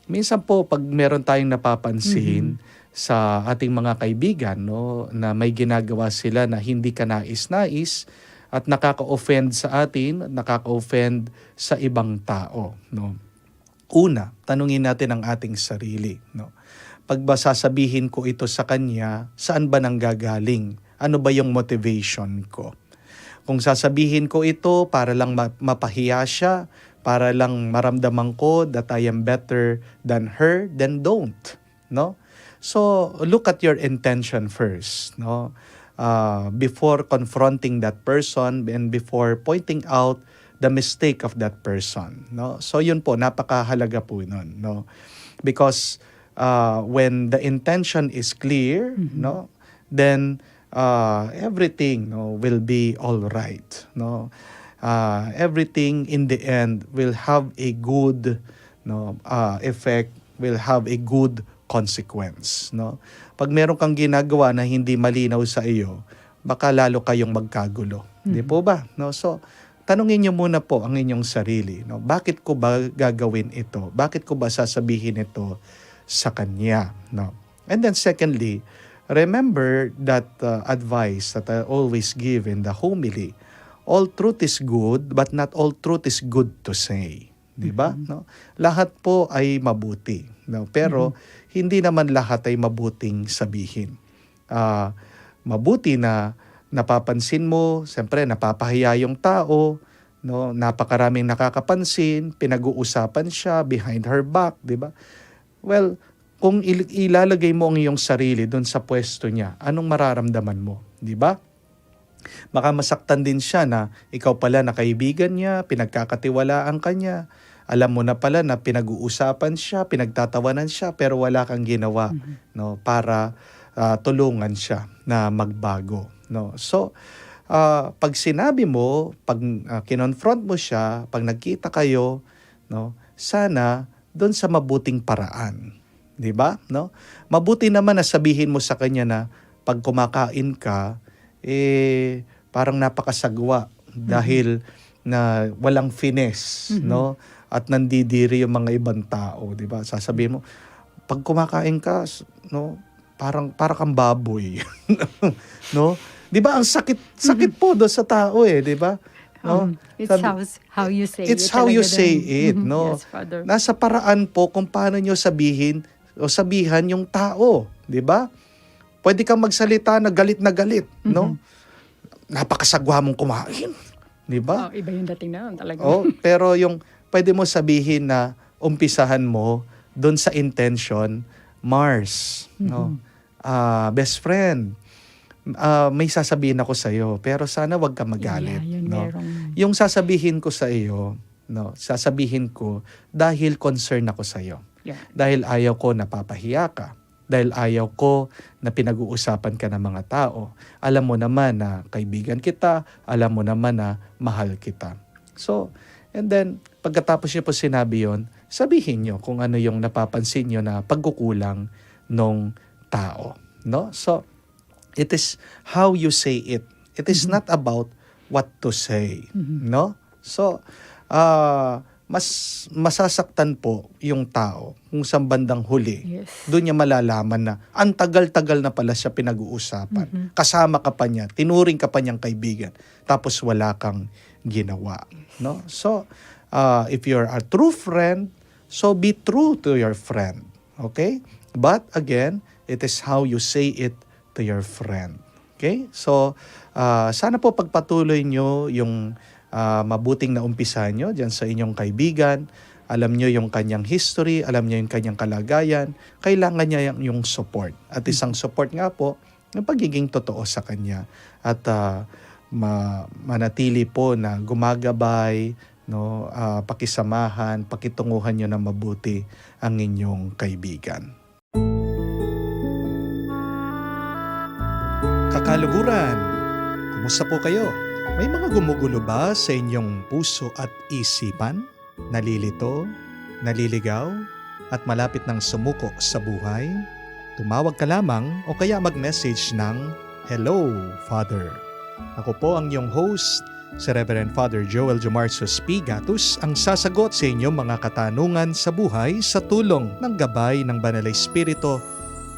minsan po pag meron tayong napapansin sa ating mga kaibigan, no, na may ginagawa sila na hindi ka nais-nais at nakaka-offend sa atin, nakaka-offend sa ibang tao, no. Una, tanungin natin ang ating sarili, no. Pag ba sasabihin ko ito sa kanya, saan ba nanggagaling? Ano ba yung motivation ko? Kung sasabihin ko ito para lang mapahiya siya, para lang maramdaman ko that I am better than her, then don't, no? So, look at your intention first, no? Before confronting that person and before pointing out the mistake of that person, no? So, yun po, napakahalaga po nun, no? Because when the intention is clear, no, then everything, no, will be all right, no. Everything in the end will have a good, no, effect, will have a good consequence, no. Pag meron kang ginagawa na hindi malinaw sa iyo, baka lalo kayong magkagulo, di po ba, no? So tanungin niyo muna po ang inyong sarili, no, bakit ko ba gagawin ito, bakit ko ba sasabihin ito sa kanya, no? And then secondly, remember that advice that I always give in the homily: all truth is good, but not all truth is good to say. Di ba? No? Lahat po ay mabuti, no? Pero hindi naman lahat ay mabuting sabihin. Mabuti na napapansin mo, siyempre napapahiya yung tao, no? Napakaraming nakakapansin, pinag-uusapan siya behind her back, di ba? Well, kung ilalagay mo ang iyong sarili doon sa pwesto niya, anong mararamdaman mo, di ba? Baka masaktan din siya na ikaw pala na kaibigan niya, pinagkakatiwalaan ka niya, alam mo na pala na pinag-uusapan siya, pinagtatawanan siya, pero wala kang ginawa, no, para tulungan siya na magbago, no. So, pag sinabi mo, pag kinonfront mo siya, pag nagkita kayo, no, sana doon sa mabuting paraan, 'di ba? No? Mabuti naman na sabihin mo sa kanya na pag kumakain ka, parang napakasagwa dahil na walang finesse, no? At nandidiri yung mga ibang tao, 'di ba? Sasabihin mo, pag kumakain ka, no, para kang baboy. No? 'Di ba? Ang sakit po do sa tao, 'di ba? No? It's how you say it. It's how you say it, no? Yes, Father. Nasa paraan po kung paano nyo sabihin o sabihan yung tao, di ba? Pwede kang magsalita na galit, no? Napakasagwa mong kumain, di ba? Iba yung dating na talaga. Pero yung pwede mo sabihin na umpisahan mo doon sa intention, Mars, no? Best friend, may sasabihin ako sa iyo, pero sana wag ka magalit, no? Yung sasabihin ko sa iyo, no, sasabihin ko dahil concern ako sa iyo. Yeah. Dahil ayaw ko napapahiya ka. Dahil ayaw ko na pinag-uusapan ka ng mga tao. Alam mo naman na kaibigan kita, alam mo naman na mahal kita. So, and then pagkatapos niyo po sinabi yon, sabihin niyo kung ano yung napapansin niyo na pagkukulang nung tao, no? So, it is how you say it. It is not about what to say, no? So, mas masasaktan po yung tao kung sa bandang huli. Yes. Doon niya malalaman na ang tagal-tagal na pala siya pinag-uusapan. Kasama ka pa niya, tinuring ka pa niyang kaibigan, tapos wala kang ginawa, no? So, if you're a true friend, so be true to your friend, okay? But again, it is how you say it to your friend. Okay? So, sana po pagpatuloy nyo yung mabuting na umpisa nyo dyan sa inyong kaibigan. Alam nyo yung kanyang history, alam nyo yung kanyang kalagayan. Kailangan niya yung support. At isang support nga po, yung pagiging totoo sa kanya. At manatili po na gumagabay, no, pakisamahan, pakitunguhan nyo na mabuti ang inyong kaibigan. Kakaluguran, kumusta po kayo? May mga gumugulo ba sa inyong puso at isipan? Nalilito, naliligaw, at malapit ng sumuko sa buhay? Tumawag ka lamang o kaya mag-message ng Hello, Father. Ako po ang iyong host, Si Reverend Father Joel Jomar Sospigatus ang sasagot sa inyong mga katanungan sa buhay sa tulong ng gabay ng Banal na Espiritu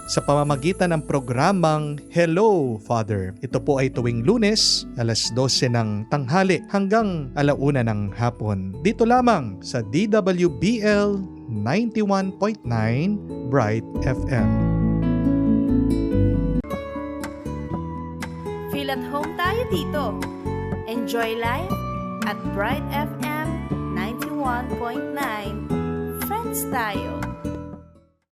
sa pamamagitan ng programang Hello, Father. Ito po ay tuwing Lunes, alas 12 ng tanghali hanggang 1:00 ng hapon. Dito lamang sa DWBL 91.9 Bright FM. Feel at home tayo dito. Enjoy life at Bright FM 91.9. Friends tayo.